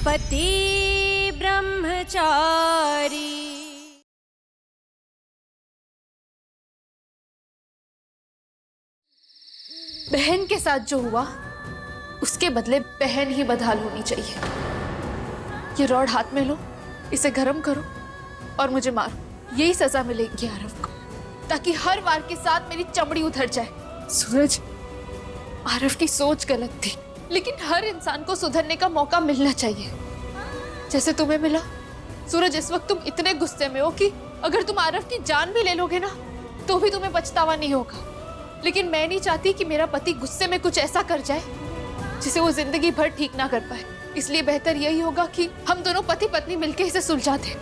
पति ब्रह्मचारी। बहन के साथ जो हुआ उसके बदले बहन ही बदहाल होनी चाहिए। ये रॉड हाथ में लो, इसे गर्म करो और मुझे मारो। यही सजा मिलेगी आरव को, ताकि हर वार के साथ मेरी चमड़ी उधर जाए। सूरज, आरव की सोच गलत थी, लेकिन हर इंसान को सुधरने का मौका मिलना चाहिए, जैसे तुम्हें मिला। सूरज, इस वक्त तुम इतने गुस्से में हो कि अगर तुम आरव की जान भी ले लोगे ना तो भी तुम्हें पछतावा नहीं होगा। लेकिन मैं नहीं चाहती कि मेरा पति गुस्से में कुछ ऐसा कर जाए जिसे वो जिंदगी भर ठीक ना कर पाए। इसलिए बेहतर यही होगा कि हम दोनों पति पत्नी मिलकर इसे सुलझा दें।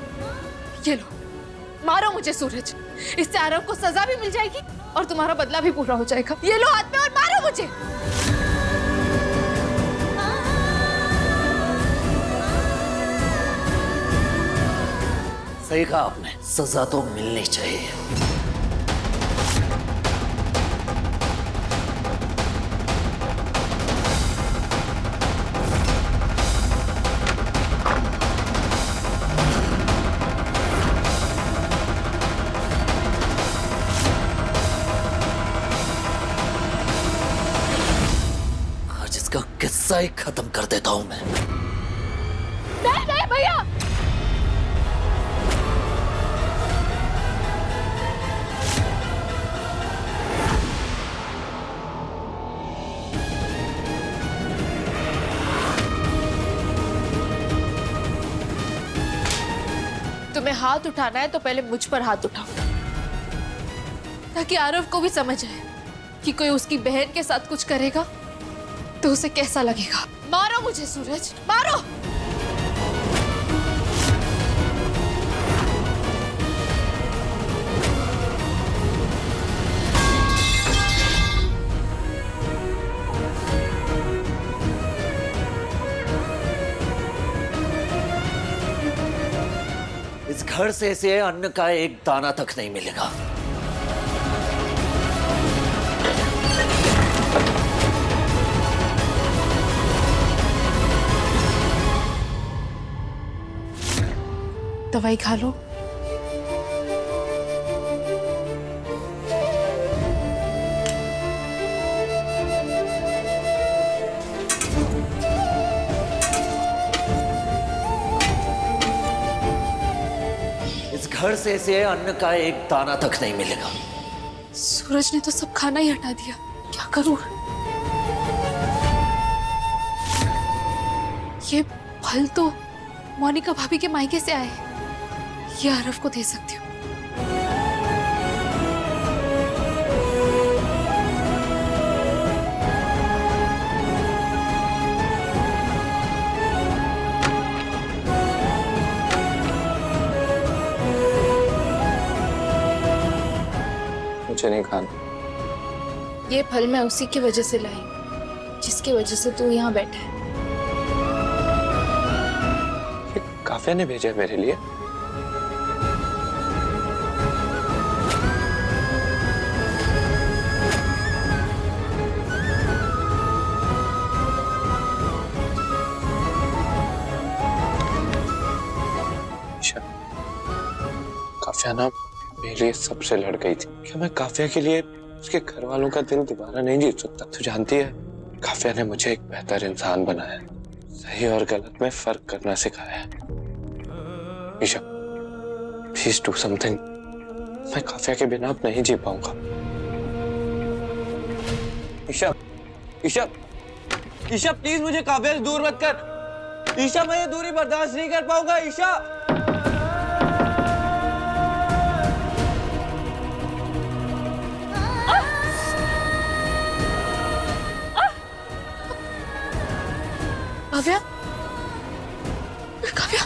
ये लो, मारो मुझे सूरज। इससे आरव को सजा भी मिल जाएगी और तुम्हारा बदला भी पूरा हो जाएगा। ये लो हाथ में और मारो मुझे। सही कहा आपने, सजा तो मिलनी चाहिए। आज इसका किस्सा ही खत्म कर देता हूं मैं। नहीं भैया, तुम्हें हाथ उठाना है तो पहले मुझ पर हाथ उठाओ, ताकि आरव को भी समझ आए कि कोई उसकी बहन के साथ कुछ करेगा तो उसे कैसा लगेगा। मारो मुझे सूरज, मारो। इस घर से इसे अन्न का एक दाना तक नहीं मिलेगा। दवाई खा लो। इस घर से इसे अन्न का एक दाना तक नहीं मिलेगा। सूरज ने तो सब खाना ही हटा दिया, क्या करूं? ये फल तो मोनिका भाभी के मायके से आए, ये आरव को दे सकती हूँ। मुझे नहीं खाना। ये फल मैं उसी की वजह से लाई, जिसकी वजह से तू यहाँ बैठा है। ये काफिया ने भेजा है मेरे लिए। काफिया ना मेरे लिए सबसे लड़ गई थी। क्या मैं काफिया के लिए उसके घर वालों का दिल दोबारा नहीं जीत सकता? तू जानती है, काफिया ने मुझे एक बेहतर इंसान बनाया, सही और गलत में फर्क करना सिखाया है। Isha, please do something. मैं काफिया के बिना अब नहीं जी पाऊंगा। ईशा, ईशा, ईशा प्लीज मुझे काफिया से दूर मत कर। ईशा, मैं ये दूरी बर्दाश्त नहीं कर पाऊंगा। ईशा, काव्या, काव्या,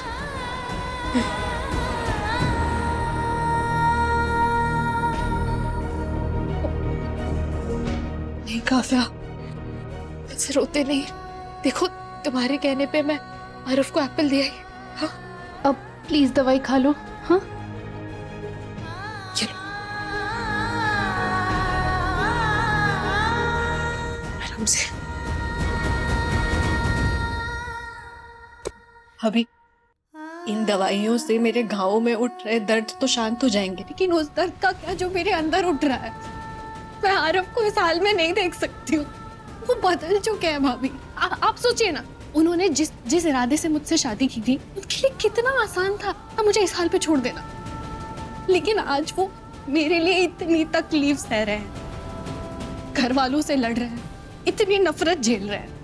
नहीं काव्या, ऐसे रोते नहीं। देखो, तुम्हारे कहने पे मैं आरव को एप्पल दिया ही। हाँ, अब प्लीज दवाई खा लो। हाँ, ये लो। आराम से, अभी इन दवाइयों से मेरे घावों में उठ रहे दर्द तो शांत हो जाएंगे, लेकिन उस दर्द का क्या जो मेरे अंदर उठ रहा है। मैं आरव को इस हाल में नहीं देख सकती हूँ। वो बदल चुके हैं भाभी। आप सोचिए ना, उन्होंने जिस इरादे से मुझसे शादी की थी, उनके लिए कितना आसान था अब मुझे इस हाल पे छोड़ देना। लेकिन आज वो मेरे लिए इतनी तकलीफ सह रहे हैं, घर वालों से लड़ रहे हैं, इतनी नफरत झेल रहे हैं।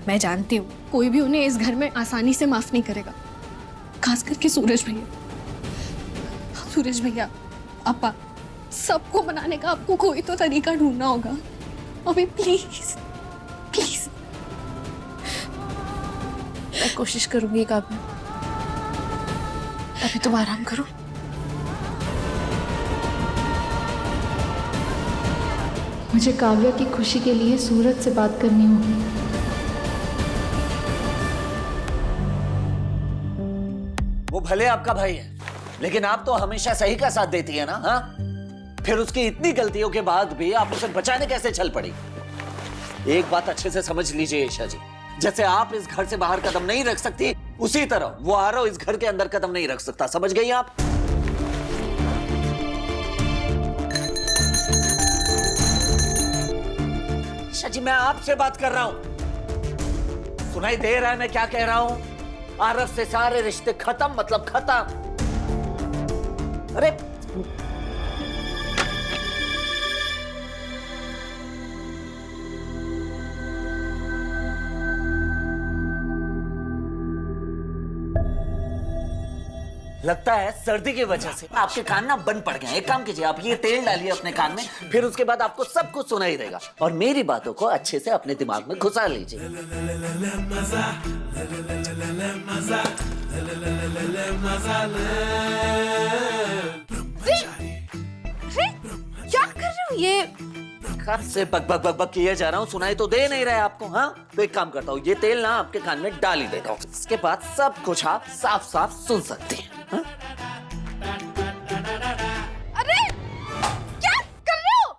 मैं जानती हूँ कोई भी उन्हें इस घर में आसानी से माफ नहीं करेगा, खास करके सूरज भैया। सूरज भैया, अपा, सबको मनाने का आपको कोई तो तरीका ढूंढना होगा। अभी प्लीज प्लीज। मैं कोशिश करूंगी काव्या, अभी तुम आराम करो। मुझे काव्या की खुशी के लिए सूरज से बात करनी होगी। वो भले आपका भाई है, लेकिन आप तो हमेशा सही का साथ देती है ना। हाँ, फिर उसकी इतनी गलतियों के बाद भी आप उसे बचाने कैसे चल पड़ी? एक बात अच्छे से समझ लीजिए ईशा जी, जैसे आप इस घर से बाहर कदम नहीं रख सकती, उसी तरह वो आरव इस घर के अंदर कदम नहीं रख सकता। समझ गई आप? ईशा जी, मैं आपसे बात कर रहा हूं। सुनाई दे रहा है मैं क्या कह रहा हूं? आरव से सारे रिश्ते खत्म, मतलब खत्म। अरे लगता है सर्दी की वजह से आपके कान ना बंद पड़ गए। एक काम कीजिए, आप ये तेल डालिए अपने कान में, फिर उसके बाद आपको सब कुछ सुनाई देगा और मेरी बातों को अच्छे से अपने दिमाग में घुसा लीजिए। क्या कर रहे हो? ये कब से बक बक बक बक किए जा रहा हूँ, सुनाई तो दे नहीं रहे आपको? हाँ, तो एक काम करता हूँ, ये तेल ना आपके कान में डाल ही देता हूँ, इसके बाद सब कुछ आप साफ साफ सुन सकते हैं। हाँ? अरे क्या कर रहे हो?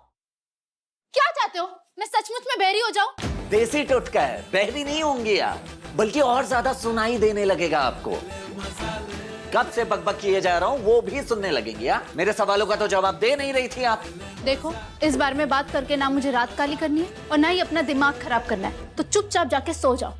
क्या चाहते हो? मैं सचमुच में बहरी हो जाऊं? देसी टोटका है, बहरी नहीं होंगी आप, बल्कि और ज्यादा सुनाई देने लगेगा आपको। कब से बकबक किए जा रहा हूँ वो भी सुनने लगेंगी। हाँ? मेरे सवालों का तो जवाब दे नहीं रही थी आप। देखो, इस बारे में बात करके ना मुझे रात काली करनी है और ना ही अपना दिमाग खराब करना है, तो चुपचाप जाके सो जाओ।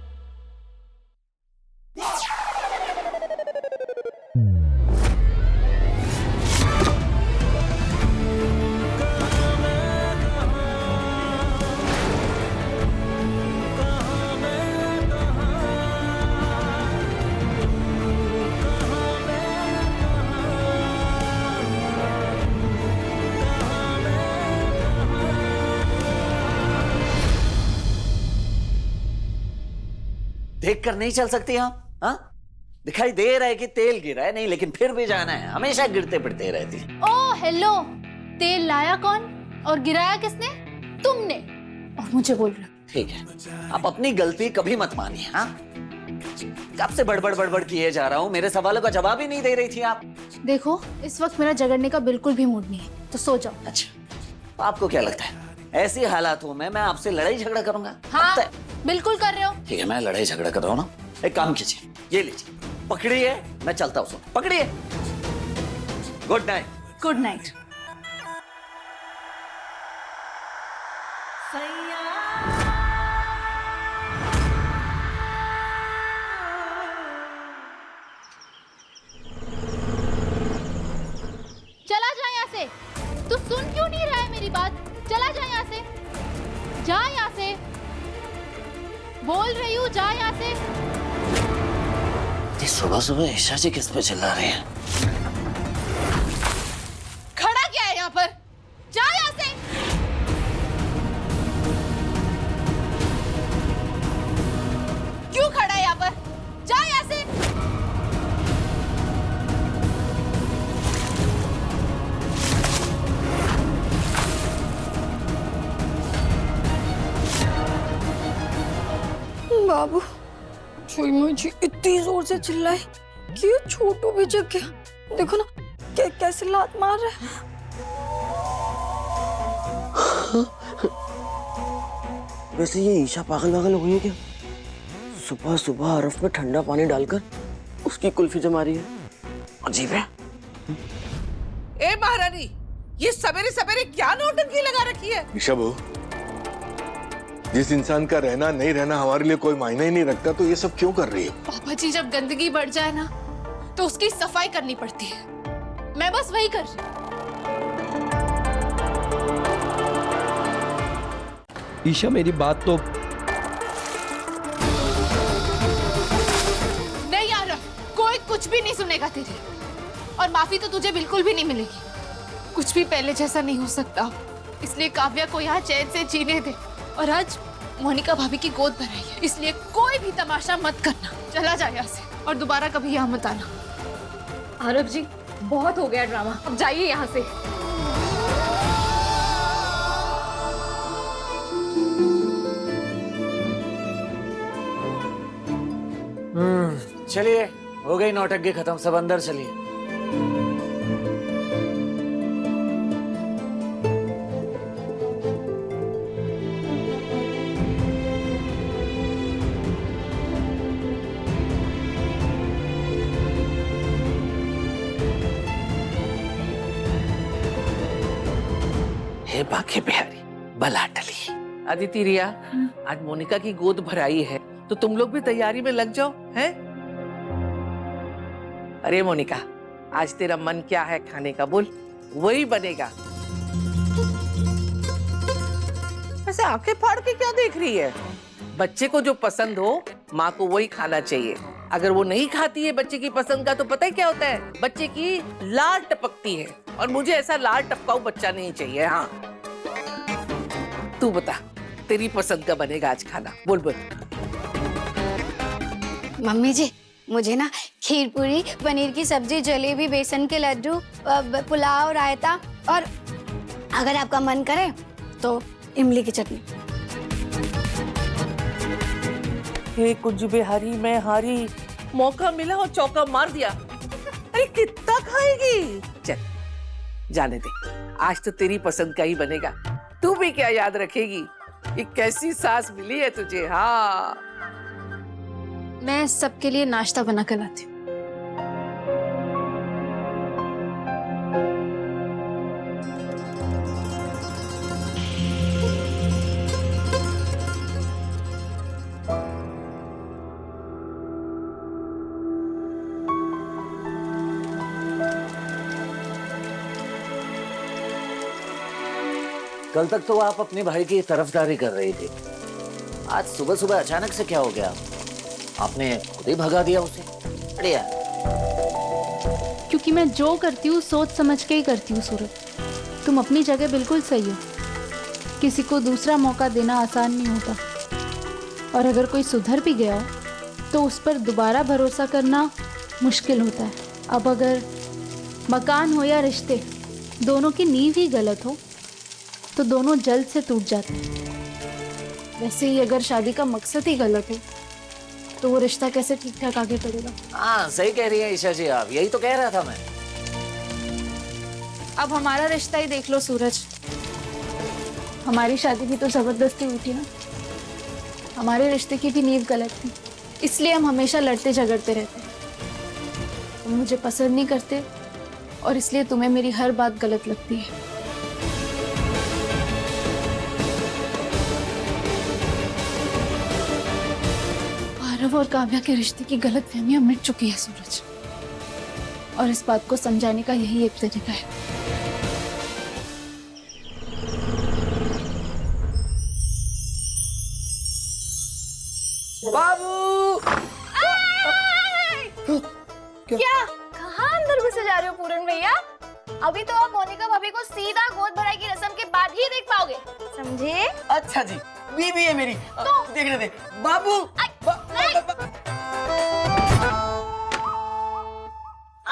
देख कर नहीं चल सकती आप? हाँ, दिखाई दे रहा है कि तेल गिरा है, नहीं लेकिन फिर भी जाना है, हमेशा गिरते पड़ते रहती है। ओ हेलो, तेल लाया कौन और गिराया किसने? तुमने। और मुझे बोल रहे हो? ठीक है, आप अपनी गलती कभी मत मानिए। हाँ, कब से बड़बड़ बड़बड़ किए जा रहा हूँ, मेरे सवालों का जवाब ही नहीं दे रही थी आप। देखो, इस वक्त मेरा झगड़ने का बिल्कुल भी मूड नहीं है, तो सो जाओ। अच्छा, आपको क्या लगता है ऐसी हालातों में मैं आपसे लड़ाई झगड़ा करूंगा? हाँ, बिल्कुल कर रहे हो। ठीक है, मैं लड़ाई झगड़ा कर रहा हूँ ना। एक काम कीजिए, ये लीजिए, पकड़िए, मैं चलता हूँ। पकड़िए। Good night. Good night. चला जा यहाँ से। तू सुन क्यों नहीं रहा है मेरी बात? चला जा यहाँ से, जा यहाँ से, बोल रही हूँ, जा यहाँ से। सुबह सुबह ईशा जी किस पे चिल्ला रहे हैं? खड़ा क्या है यहाँ पर? जा यहाँ से। क्यों खड़ा है यहाँ पर? जा यहाँ से। बाबू, कोई मुझे इतनी जोर से चिल्लाए कि ये छोटू भी जग गया। देखो ना कैसे लात मार रहा है। वैसे ये ईशा पागल वागल हुई है क्या? सुबह सुबह अरफ में ठंडा पानी डालकर उसकी कुल्फी जमा रही है। अजीब है। ए महारानी, ये सवेरे सवेरे क्या नौटंकी लगा रखी है? ईशा बहू, जिस इंसान का रहना नहीं रहना हमारे लिए कोई मायने ही नहीं रखता, तो ये सब क्यों कर रही है? पापा जी, जब गंदगी बढ़ जाए ना तो उसकी सफाई करनी पड़ती है। मैं बस वही कर रही हूँ। ईशा मेरी बात तो नहीं यार, कोई कुछ भी नहीं सुनेगा तेरे, और माफी तो तुझे बिल्कुल भी नहीं मिलेगी। कुछ भी पहले जैसा नहीं हो सकता, इसलिए काव्या को यहाँ चैन से जीने दे। और आज मोनिका भाभी की गोद भराई है, इसलिए कोई भी तमाशा मत करना। चला जा यहाँ से और दोबारा कभी यहाँ मत आना। आरव जी, बहुत हो गया ड्रामा, अब जाइए यहाँ से। चलिए, हो गई नौटंकी खत्म, सब अंदर चलिए। हे बाके बिहारी, बला टली। अदिति रिया, आज मोनिका की गोद भराई है, तो तुम लोग भी तैयारी में लग जाओ, हैं? अरे मोनिका, आज तेरा मन क्या है खाने का, बोल, वही बनेगा। ऐसे आंखें फाड़ के क्या देख रही है? बच्चे को जो पसंद हो, माँ को वही खाना चाहिए। अगर वो नहीं खाती है बच्चे की पसंद का, तो पता है क्या होता है? बच्चे की लाल टपकती है, और मुझे ऐसा लाल टपकाऊ बच्चा नहीं चाहिए। हाँ, तू बता, तेरी पसंद का बनेगा आज खाना, बोल बोल। मम्मी जी, मुझे ना खीर पूरी, पनीर की सब्जी, जलेबी, बेसन के लड्डू, पुलाव, रायता, और अगर आपका मन करे तो इमली की चटनी। हे कुछ बिहारी मैं हारी, मौका मिला और चौका मार दिया। अरे कितना खाएगी? चल जाने दे, आज तो तेरी पसंद का ही बनेगा। तू भी क्या याद रखेगी? ये कैसी सास मिली है तुझे? हाँ, मैं सबके लिए नाश्ता बना कर लाती हूँ। कल तक तो आप अपने भाई की तरफदारी कर रही थी, आज सुबह सुबह अचानक से क्या हो गया? आपने खुद ही भगा दिया उसे। बढ़िया। क्योंकि मैं जो करती हूँ सोच समझ के ही करती हूँ सूरज। तुम अपनी जगह बिल्कुल सही हो। किसी को दूसरा मौका देना आसान नहीं होता, और अगर कोई सुधर भी गया हो तो उस पर दोबारा भरोसा करना मुश्किल होता है। अब अगर मकान हो या रिश्ते, दोनों की नींव ही गलत हो तो दोनों जल्द से टूट जाते हैं। वैसे ही अगर शादी का मकसद ही गलत हो तो वो रिश्ता कैसे ठीक ठाक आगे बढ़ेगा? हाँ, सही कह रही है ईशा जी, आप यही तो कह रहा था मैं। अब हमारा रिश्ता ही देख लो सूरज। हमारी शादी भी तो जबरदस्ती हुई थी ना। हमारे रिश्ते की भी नींव गलत थी, इसलिए हम हमेशा लड़ते झगड़ते रहते। तुम मुझे पसंद नहीं करते, और इसलिए तुम्हें मेरी हर बात गलत लगती है। आरव और काव्या के रिश्ते की गलतफहमियां मिट चुकी है सूरज, और इस बात को समझाने का यही एक तरीका है। बाबू! क्या? कहाँ अंदर घुसे जा रहे हो पूरन भैया? अभी तो आप मोनिका भाभी को सीधा गोद भराई की रस्म के बाद ही देख पाओगे, समझे? अच्छा जी, बीवी है मेरी, देखने दे। बाबू,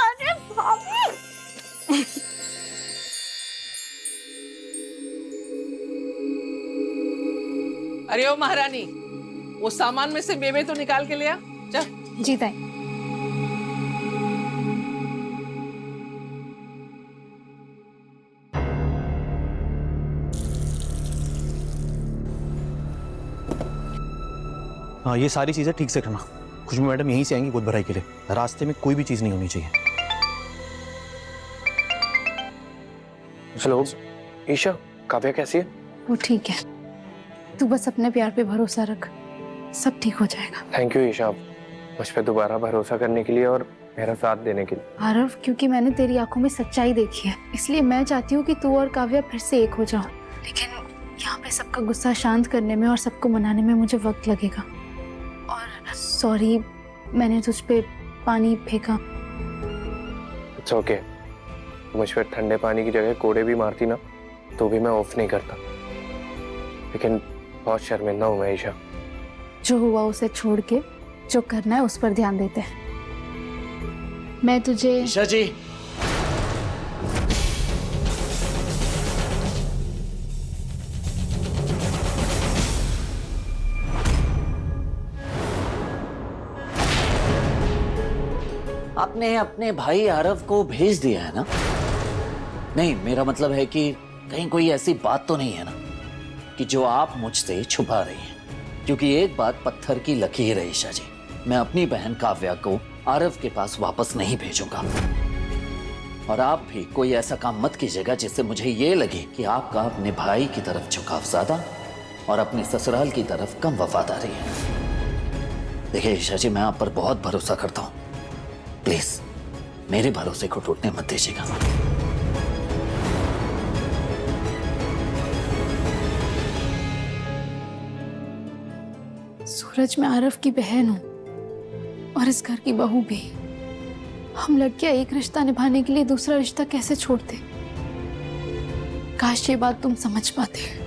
अरे भाभी! अरे ओ महारानी, वो सामान में से मेवे तो निकाल के ले आ। चल। जी ताई। हाँ, ये सारी चीजें ठीक से करना। खुशबू मैडम यहीं से आएंगी गोद भराई के लिए, रास्ते में कोई भी चीज नहीं होनी चाहिए। हेलो ईशा, काव्या कैसी है? वो ठीक है, तू बस अपने प्यार पे भरोसा रख, सब ठीक हो जाएगा। थैंक यू ईशा, मुझ पे दोबारा भरोसा करने के लिए और मेरा साथ देने के लिए। आरव, क्योंकि मैंने तेरी आंखों में सच्चाई देखी है, इसलिए मैं चाहती हूँ कि तू और काव्या फिर से एक हो जाओ। लेकिन यहाँ पे सबका गुस्सा शांत करने में और सबको मनाने में मुझे वक्त लगेगा। और सॉरी, मैंने तुझ पे पानी फेंका। इट्स ओके, मुझ पे ठंडे पानी की जगह कोड़े भी मारती ना तो भी मैं ऑफ नहीं करता, लेकिन बहुत शर्मिंदा हूँ मैं ईशा। जो हुआ उसे छोड़ के जो करना है उस पर ध्यान देते हैं। मैं तुझे ईशा जी, आपने अपने भाई आरव को भेज दिया है ना? नहीं, मेरा मतलब है कि कहीं कोई ऐसी बात तो नहीं है ना कि जो आप मुझसे छुपा रही हैं? क्योंकि एक बात पत्थर की लकीर है ईशा जी, मैं अपनी बहन काव्या को आरव के पास वापस नहीं भेजूंगा। और आप भी कोई ऐसा काम मत कीजिएगा जिससे मुझे ये लगे कि आपका अपने भाई की तरफ झुकाव ज्यादा और अपने ससुराल की तरफ कम वफादारी है। देखिए ईशा जी, मैं आप पर बहुत भरोसा करता हूँ, प्लीज मेरे भरोसे को टूटने मत दीजिएगा। सूरज, मैं आरव की बहन हूँ और इस घर की बहू भी। हम लड़कियां एक रिश्ता निभाने के लिए दूसरा रिश्ता कैसे छोड़ते? काश ये बात तुम समझ पाते।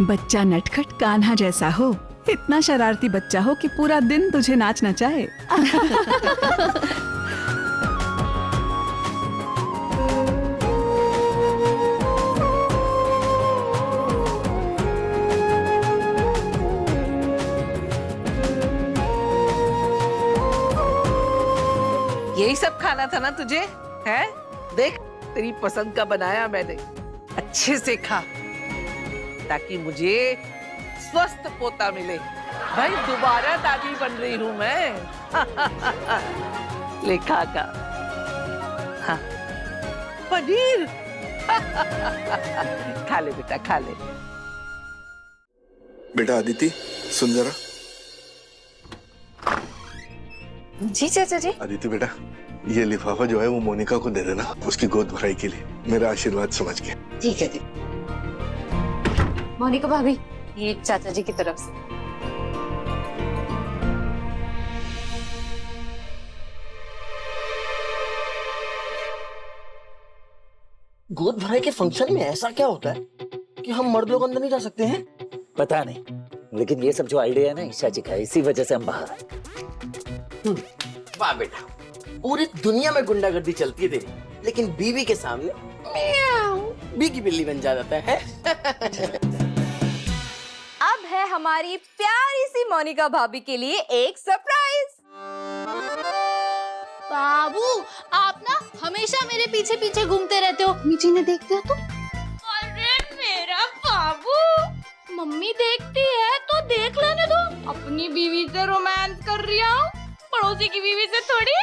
बच्चा नटखट कान्हा जैसा हो, इतना शरारती बच्चा हो कि पूरा दिन तुझे नाच नचाए। यही सब खाना था ना तुझे? है? देख, तेरी पसंद का बनाया मैंने, अच्छे से खा ताकि मुझे स्वस्थ पोता मिले। भाई दोबारा दादी बन रही हूं मैं। ले खा का। हाँ, पनीर। खा ले बेटा, खा ले। बेटा अदिति, सुन जरा। जी चाचा जी। अदिति बेटा, ये लिफाफा जो है वो मोनिका को दे देना, उसकी गोद भराई के लिए, मेरा आशीर्वाद समझ के। ठीक है जी। मोनिका भाभी, ये चाचा जी की तरफ से। गोद भराई के फंक्शन में ऐसा क्या होता है कि हम मर्द लोग अंदर नहीं जा सकते हैं? पता नहीं, लेकिन ये सब जो आइडिया है ना ईशा जी का, इसी वजह से हम बाहर आए। वाह बेटा, पूरी दुनिया में गुंडागर्दी चलती है तेरी, लेकिन बीवी के सामने बीगी बिल्ली बन जाता है। अब है हमारी प्यारी सी मोनिका भाभी के लिए एक सरप्राइज। बाबू, आप ना हमेशा मेरे पीछे पीछे घूमते रहते हो, नीचे न देखते हो तुम? अरे मेरा बाबू, मम्मी देखती है तो देख लेने दो, अपनी बीवी से रोमांस कर रही हूँ, पड़ोसी की बीवी से थोड़ी।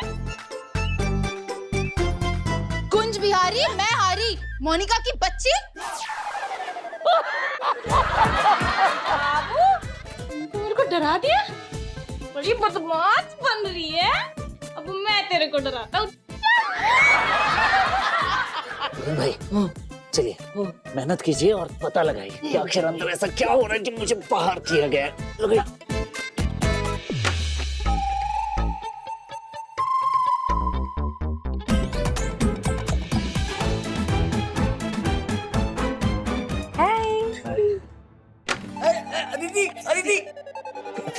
कुंज बिहारी, मैं हारी, मोनिका की बच्ची। बाबू, तू मेरे को डरा दिया, बड़ी बदमाश बन रही है, अब मैं तेरे को डराता हूँ। भाई चलिए, मेहनत कीजिए और पता लगाइए कि आखिर अंदर ऐसा क्या हो रहा है कि मुझे बाहर किया गया है। अदिति, अदिति,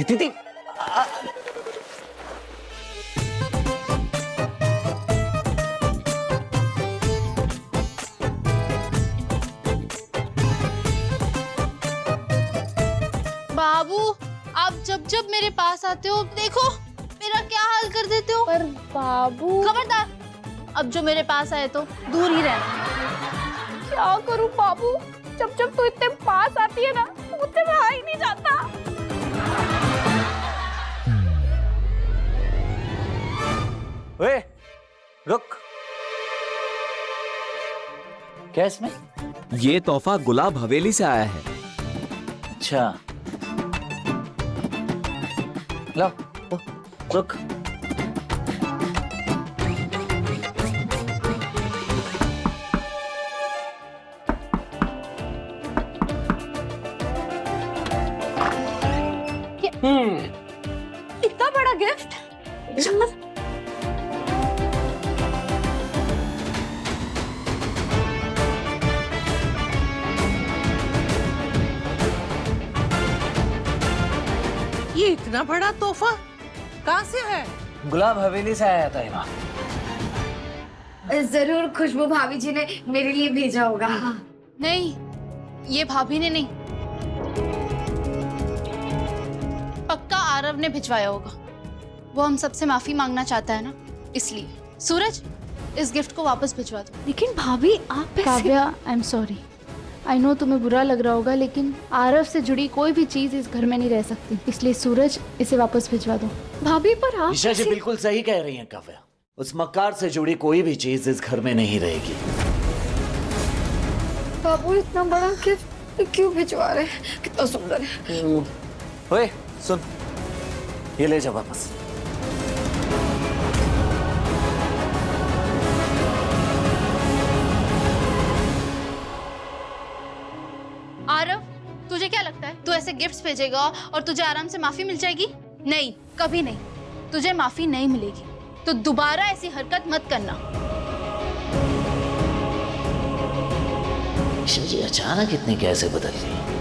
दीदी, बाबू, आप जब जब मेरे पास आते हो, देखो मेरा क्या हाल कर देते हो? पर बाबू खबरदार, अब जो मेरे पास आए तो दूर ही रहना। क्या करूं बाबू, जब जब तू इतने पास आती है ना मुझसे रहा ही नहीं जाता। ओए, रुक। क्या इसमें? ये तोहफा गुलाब हवेली से आया है। अच्छा, लो, रुक। इतना बड़ा गिफ्ट। ये इतना बड़ा तोहफा कहाँ से है? गुलाब हवेली से आया था हिमा। जरूर खुशबू भाभी जी ने मेरे लिए भेजा होगा। नहीं, ये भाभी ने नहीं, पक्का आरव ने भिजवाया होगा। वो हम सबसे माफी मांगना चाहता है ना, इसलिए। सूरज, इस गिफ्ट को वापस भिजवा दो। लेकिन भाभी आप Kavya, I am sorry. I know तुम्हें बुरा लग रहा होगा, लेकिन आरव से जुड़ी कोई भी चीज इस घर में नहीं रह सकती, इसलिए सूरज इसे वापस भिजवा दो। भाभी पर आप ईशा जी बिल्कुल सही कह रही हैं काव्या। उस मक्कार से जुड़ी कोई भी चीज इस घर में नहीं रहेगी। बाबू इतना बड़ा गिफ्ट क्यों भिजवा रहे हैं? कितना सुंदर है। ओए सुन, ये ले जा वापस। आरव, तुझे क्या लगता है तू ऐसे गिफ्ट्स भेजेगा और तुझे आराम से माफी मिल जाएगी? नहीं, कभी नहीं। तुझे माफी नहीं मिलेगी, तो दोबारा ऐसी हरकत मत करना। ईशा जी अचानक इतनी कैसे बदल गई?